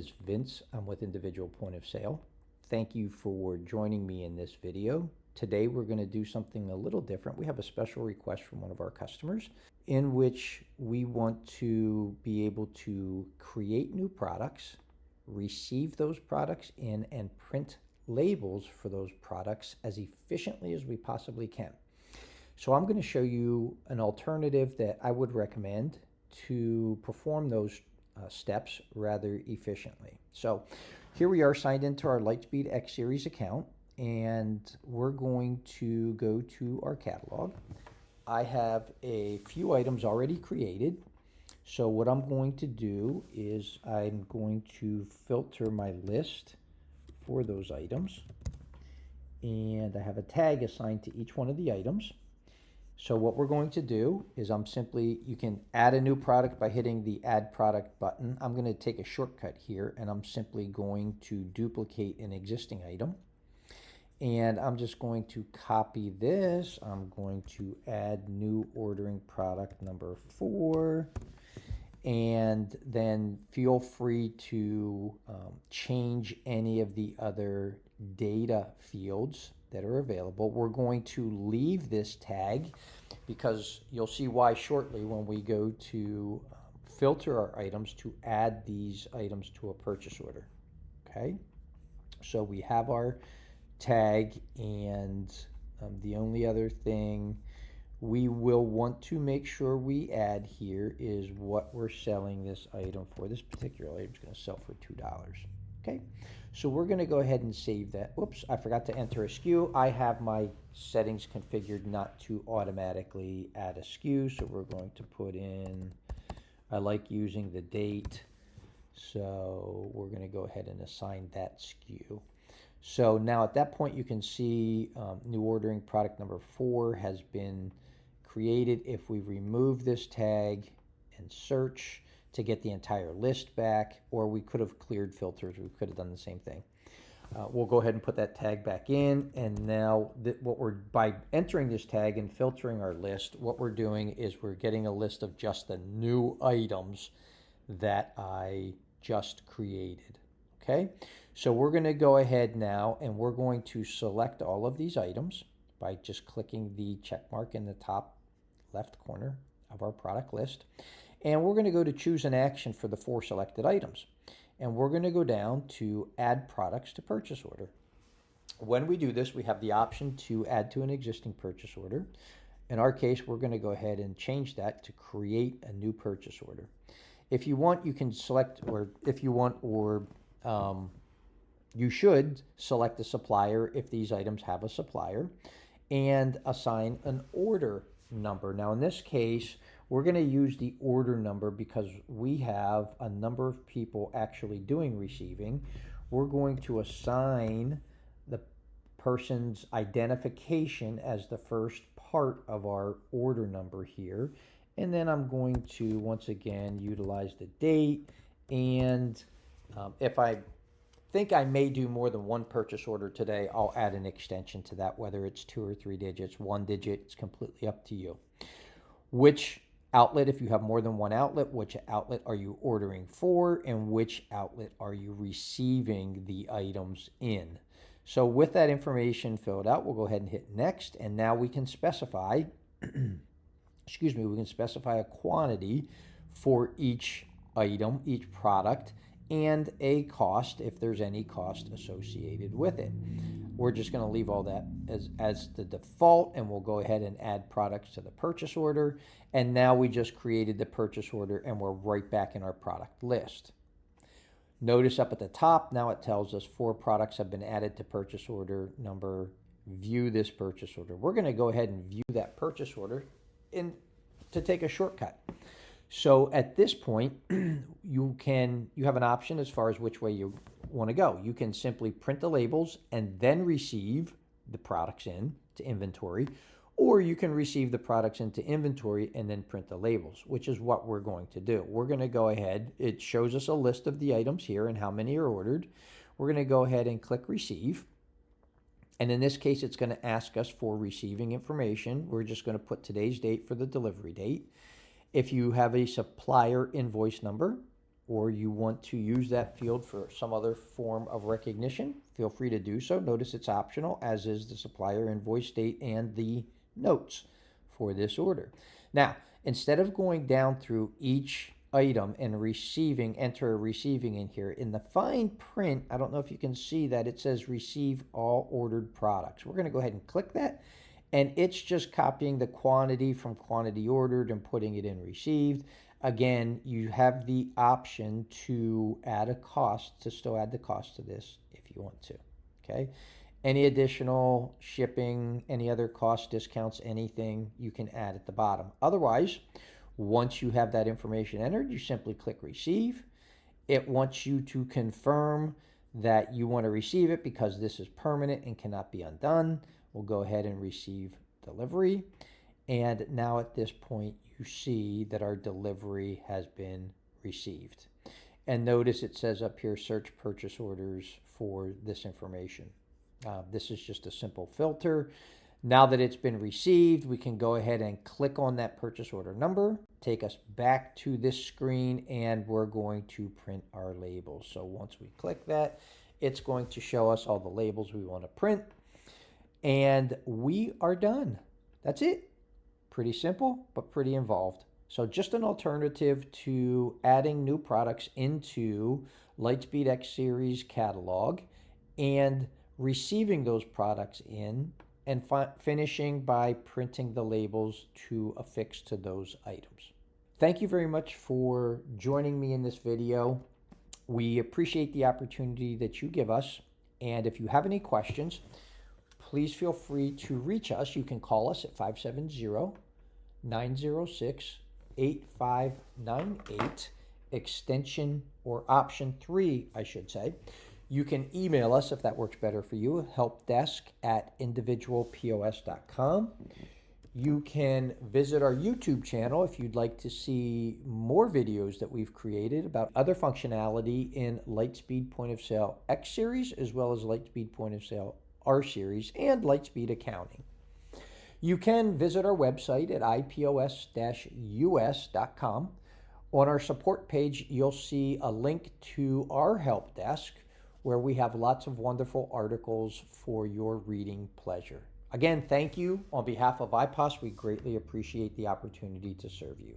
Is Vince. I'm with Individual Point of Sale. Thank you for joining me in this video. Today we're going to do something a little different. We have a special request from one of our customers in which we want to be able to create new products, receive those products in, and print labels for those products as efficiently as we possibly can. So I'm going to show you an alternative that I would recommend to perform those steps rather efficiently. So here we are signed into our Lightspeed X-Series account, and we're going to go to our catalog. I have a few items already created. So what I'm going to do is I'm going to filter my list for those items, and I have a tag assigned to each one of the items. So what we're going to do is you can add a new product by hitting the add product button. I'm going to take a shortcut here, and I'm simply going to duplicate an existing item. And I'm just going to copy this. I'm going to add new ordering product number 4. And then feel free to change any of the other data fields that are available. We're going to leave this tag because you'll see why shortly when we go to filter our items to add these items to a purchase order. Okay, so we have our tag, and the only other thing we will want to make sure we add here is what we're selling this item for. This particular item is going to sell for $2. Okay, so we're going to go ahead and save that. Oops, I forgot to enter a SKU. I have my settings configured not to automatically add a SKU, so we're going to put in, I like using the date, so we're going to go ahead and assign that SKU. So now at that point you can see new ordering product number 4 has been created. If we remove this tag and search to get the entire list back, or we could have cleared filters, we could have done the same thing. We'll go ahead and put that tag back in, and now by entering this tag and filtering our list, what we're doing is we're getting a list of just the new items that I just created. Okay, so we're going to go ahead now and we're going to select all of these items by just clicking the check mark in the top left corner of our product list. And we're going to go to choose an action for the 4 selected items. And we're going to go down to add products to purchase order. When we do this, we have the option to add to an existing purchase order. In our case, we're going to go ahead and change that to create a new purchase order. If you want, you can select, or if you want, or you should select a supplier if these items have a supplier, and assign an order number. Now in this case, we're going to use the order number because we have a number of people actually doing receiving. We're going to assign the person's identification as the first part of our order number here. And then I'm going to once again utilize the date, and if I think I may do more than one purchase order today, I'll add an extension to that, whether it's 2 or 3 digits, 1 digit, it's completely up to you. Which outlet, if you have more than one outlet, which outlet are you ordering for, and which outlet are you receiving the items in? So with that information filled out, we'll go ahead and hit next, and now we can specify, we can specify a quantity for each item, each product, and a cost if there's any cost associated with it. We're just going to leave all that as the default, and we'll go ahead and add products to the purchase order. And now we just created the purchase order, and we're right back in our product list. Notice up at the top, now it tells us 4 products have been added to purchase order number. View this purchase order. We're going to go ahead and view that purchase order to take a shortcut. So at this point, you have an option as far as which way you want to go. You can simply print the labels and then receive the products into inventory, or you can receive the products into inventory and then print the labels, which is what we're going to do. We're going to go ahead. It shows us a list of the items here and how many are ordered. We're going to go ahead and click receive. And in this case, it's going to ask us for receiving information. We're just going to put today's date for the delivery date. If you have a supplier invoice number, or you want to use that field for some other form of recognition, feel free to do so. Notice it's optional, as is the supplier invoice date and the notes for this order. Now, instead of going down through each item and enter receiving in here, in the fine print, I don't know if you can see that it says receive all ordered products. We're going to go ahead and click that, and it's just copying the quantity from quantity ordered and putting it in received. Again, you have the option to add a cost, to still add the cost to this if you want to, okay? Any additional shipping, any other cost discounts, anything you can add at the bottom. Otherwise, once you have that information entered, you simply click receive. It wants you to confirm that you want to receive it because this is permanent and cannot be undone. We'll go ahead and receive delivery. And now at this point, you see that our delivery has been received. And notice it says up here, search purchase orders for this information. This is just a simple filter. Now that it's been received, we can go ahead and click on that purchase order number, take us back to this screen, and we're going to print our labels. So once we click that, it's going to show us all the labels we want to print. And we are done. That's it. Pretty simple, but pretty involved. So just an alternative to adding new products into Lightspeed X-Series catalog and receiving those products in and finishing by printing the labels to affix to those items. Thank you very much for joining me in this video. We appreciate the opportunity that you give us. And if you have any questions, please feel free to reach us. You can call us at 570-906-8598, extension or option 3, I should say. You can email us if that works better for you, helpdesk@individualpos.com. You can visit our YouTube channel if you'd like to see more videos that we've created about other functionality in Lightspeed Point of Sale X-Series, as well as Lightspeed Point of Sale R-Series and Lightspeed Accounting. You can visit our website at ipos-us.com. On our support page, you'll see a link to our help desk where we have lots of wonderful articles for your reading pleasure. Again, thank you. On behalf of iPOS, we greatly appreciate the opportunity to serve you.